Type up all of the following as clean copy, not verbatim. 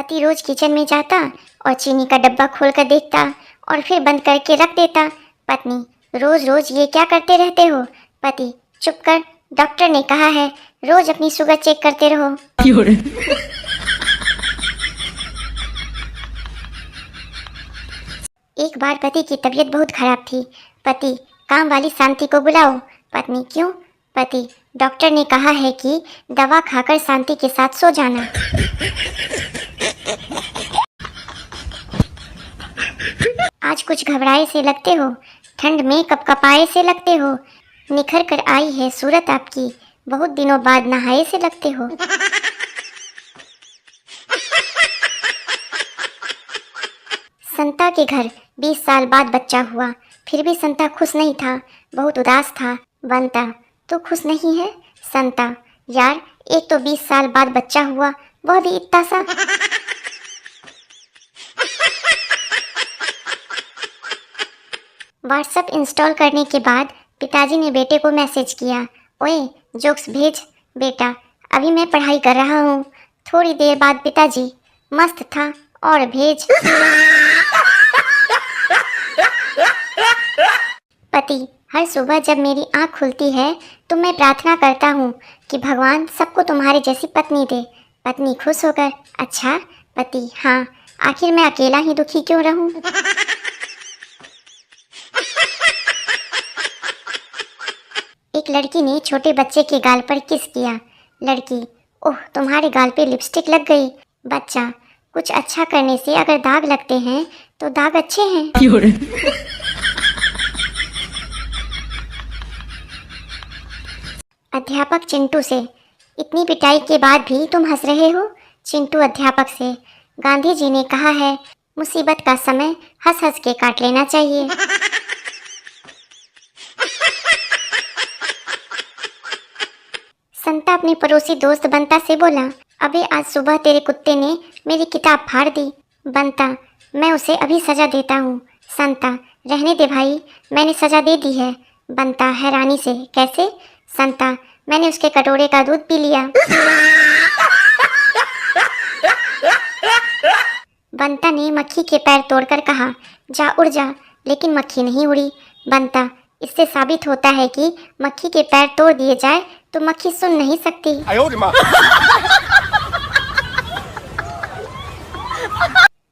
पति रोज किचन में जाता और चीनी का डब्बा खोलकर देखता और फिर बंद करके रख देता। पत्नी, रोज रोज ये क्या करते रहते हो? पति, चुप कर, डॉक्टर ने कहा है रोज अपनी शुगर चेक करते रहो। एक बार पति की तबीयत बहुत खराब थी। पति, काम वाली शांति को बुलाओ। पत्नी, क्यों? पति, डॉक्टर ने कहा है कि दवा खाकर शांति के साथ सो जाना। आज कुछ घबराए से लगते हो, ठंड में कपकपाए से लगते हो, निखर कर आई है सूरत आपकी, बहुत दिनों बाद नहाए से लगते हो। संता के घर 20 साल बाद बच्चा हुआ, फिर भी संता खुश नहीं था, बहुत उदास था। बंता, तू खुश नहीं है? संता, यार एक तो 20 साल बाद बच्चा हुआ, वह भी इतना सा। व्हाट्सएप इंस्टॉल करने के बाद पिताजी ने बेटे को मैसेज किया, ओए जोक्स भेज। बेटा, अभी मैं पढ़ाई कर रहा हूँ। थोड़ी देर बाद पिताजी, मस्त था और भेज। पति, हर सुबह जब मेरी आँख खुलती है तो मैं प्रार्थना करता हूँ कि भगवान सबको तुम्हारी जैसी पत्नी दे। पत्नी खुश होकर, अच्छा। पति, हाँ, आखिर मैं अकेला ही दुखी क्यों रहूँ? एक लड़की ने छोटे बच्चे के गाल पर किस किया। लड़की, ओह तुम्हारे गाल पे लिपस्टिक लग गई। बच्चा, कुछ अच्छा करने से अगर दाग लगते हैं तो दाग अच्छे हैं। अध्यापक चिंटू से, इतनी पिटाई के बाद भी तुम हंस रहे हो? चिंटू अध्यापक से, गांधी जी ने कहा है मुसीबत का समय हंस हंस के काट लेना चाहिए। संता अपने पड़ोसी दोस्त बंता से बोला, अबे आज सुबह तेरे कुत्ते ने मेरी किताब फाड़ दी। बंता, मैं उसे अभी सजा देता हूँ। संता, रहने दे भाई, मैंने सजा दे दी है। बंता हैरानी से, कैसे? संता, मैंने उसके कटोरे का दूध पी लिया। बंता ने मक्खी के पैर तोड़कर कहा, जा उड़ जा, लेकिन मक्खी नहीं उड़ी। बंता, इससे साबित होता है कि मक्खी के पैर तोड़ दिए जाए तो मक्खी सुन नहीं सकती।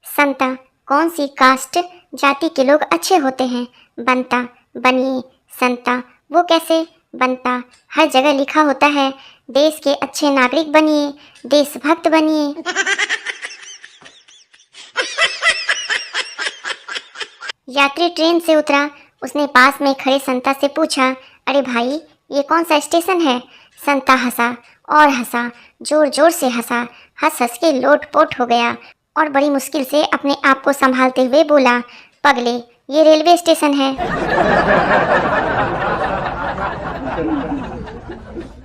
संता, कौन सी कास्ट जाति के लोग अच्छे होते हैं? बंता, बनिए। संता, वो कैसे? बंता, हर जगह लिखा होता है देश के अच्छे नागरिक बनिए, देशभक्त बनिए। यात्री ट्रेन से उतरा, उसने पास में खड़े संता से पूछा, अरे भाई ये कौन सा स्टेशन है? संता हंसा और हंसा, जोर जोर से हंसा, हंस हंस के लोटपोट हो गया और बड़ी मुश्किल से अपने आप को संभालते हुए बोला, पगले ये रेलवे स्टेशन है।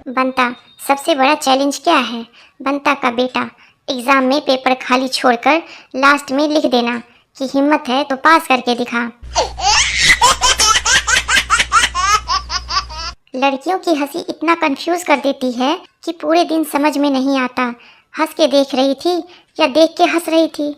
बंता, सबसे बड़ा चैलेंज क्या है? बंता का बेटा, एग्जाम में पेपर खाली छोड़कर लास्ट में लिख देना कि हिम्मत है तो पास करके दिखा। लड़कियों की हंसी इतना कंफ्यूज कर देती है कि पूरे दिन समझ में नहीं आता हंस के देख रही थी या देख के हंस रही थी।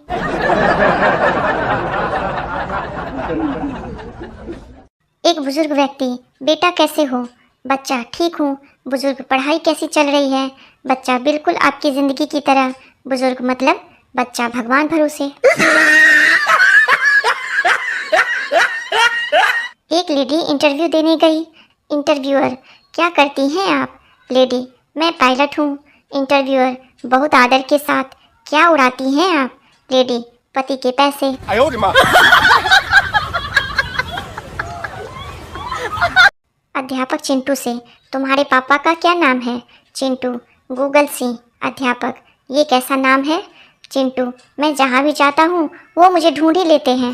एक बुजुर्ग व्यक्ति, बेटा कैसे हो? बच्चा, ठीक हूँ। बुजुर्ग, पढ़ाई कैसी चल रही है? बच्चा, बिल्कुल आपकी जिंदगी की तरह। बुजुर्ग, मतलब? बच्चा, भगवान भरोसे। एक लेडी इंटरव्यू देने गई। इंटरव्यूअर, क्या करती हैं आप? लेडी, मैं पायलट हूँ। इंटरव्यूअर, बहुत आदर के साथ, क्या उड़ाती हैं आप? लेडी, पति के पैसे। अध्यापक चिंटू से, तुम्हारे पापा का क्या नाम है? चिंटू, गूगल सिंह। अध्यापक, ये कैसा नाम है? चिंटू, मैं जहाँ भी जाता हूँ वो मुझे ढूंढ ही लेते हैं।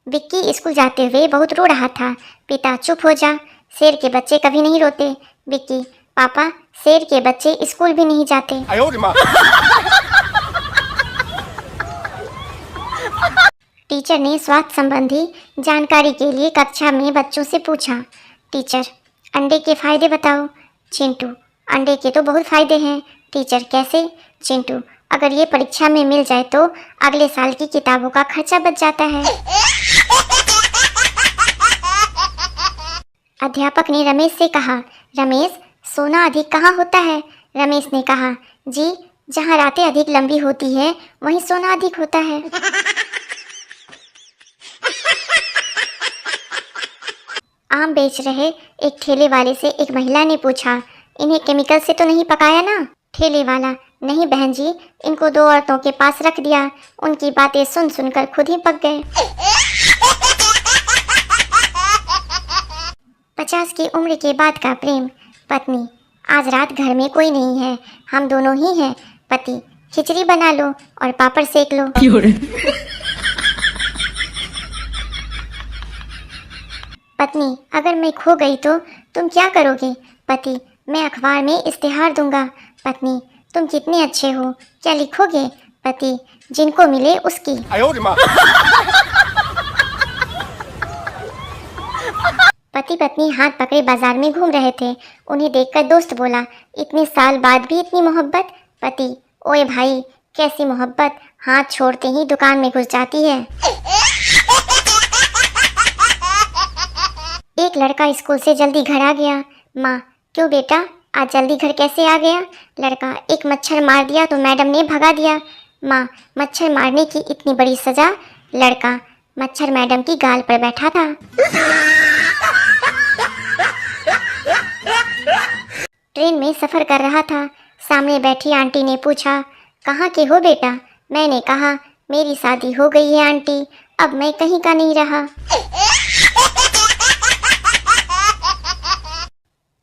विक्की स्कूल जाते हुए बहुत रो रहा था। पिता, चुप हो जा, शेर के बच्चे कभी नहीं रोते। विक्की, पापा, शेर के बच्चे स्कूल भी नहीं जाते। टीचर ने स्वास्थ्य संबंधी जानकारी के लिए कक्षा में बच्चों से पूछा। टीचर, अंडे के फायदे बताओ। चिंटू, अंडे के तो बहुत फायदे हैं। टीचर कैसे? चिंटू, अगर ये परीक्षा में मिल जाए तो अगले साल की किताबों का खर्चा बच जाता है। अध्यापक ने रमेश से कहा, रमेश, सोना अधिक कहाँ होता है? रमेश ने कहा, जी, जहाँ रातें अधिक लंबी होती है वहीं सोना अधिक होता है। आम बेच रहे एक ठेले वाले से एक महिला ने पूछा, इन्हें केमिकल से तो नहीं पकाया ना? ठेले वाला, नहीं बहन जी, इनको 2 औरतों के पास रख दिया, उनकी बातें सुन सुनकर खुद ही पक गए। 50 की उम्र के बाद का प्रेम। पत्नी, आज रात घर में कोई नहीं है, हम दोनों ही हैं। पति, खिचड़ी बना लो और पापड़ सेक लो। पत्नी, अगर मैं खो गई तो तुम क्या करोगे? पति, मैं अखबार में इश्तिहार दूंगा। पत्नी, तुम कितने अच्छे हो, क्या लिखोगे? पति, जिनको मिले उसकी। पति पत्नी हाथ पकड़े बाजार में घूम रहे थे। उन्हें देखकर दोस्त बोला, इतने साल बाद भी इतनी मोहब्बत? पति, ओए भाई, कैसी मोहब्बत, हाथ छोड़ते ही दुकान में घुस जाती है। एक लड़का स्कूल से जल्दी घर आ गया। माँ, क्यों बेटा, आज जल्दी घर कैसे आ गया? लड़का, एक मच्छर मार दिया तो मैडम ने भगा दिया। माँ, मच्छर मारने की इतनी बड़ी सजा? लड़का, मच्छर मैडम की गाल पर बैठा था। ट्रेन में सफ़र कर रहा था। सामने बैठी आंटी ने पूछा, कहाँ के हो बेटा? मैंने कहा, मेरी शादी हो गई है आंटी, अब मैं कहीं का नहीं रहा।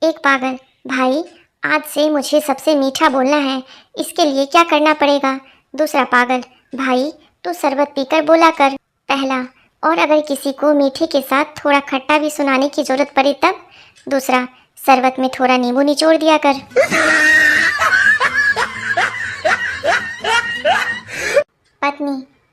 एक पागल, भाई, आज से मुझे सबसे मीठा बोलना है, इसके लिए क्या करना पड़ेगा? दूसरा पागल, भाई, तू शरबत पीकर बोला कर। पहला, और अगर किसी को मीठे के साथ थोड़ा खट्टा भी सुनाने की जरूरत पड़े तब? दूसरा, शरबत में थोड़ा नींबू निचोड़ दिया कर। पत्नी,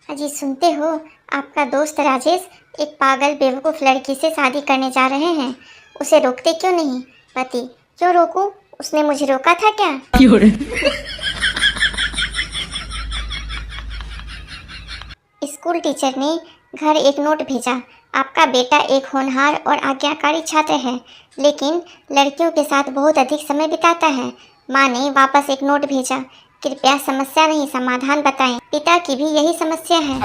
अजी सुनते हो, आपका दोस्त राजेश एक पागल बेवकूफ़ लड़की से शादी करने जा रहे हैं, उसे रोकते क्यों नहीं? पति, क्यों रोकूं? उसने मुझे रोका था क्या? स्कूल टीचर ने घर एक नोट भेजा, आपका बेटा एक होनहार और आज्ञाकारी छात्र है, लेकिन लड़कियों के साथ बहुत अधिक समय बिताता है। माँ ने वापस एक नोट भेजा, कृपया समस्या नहीं समाधान बताएं, पिता की भी यही समस्या है।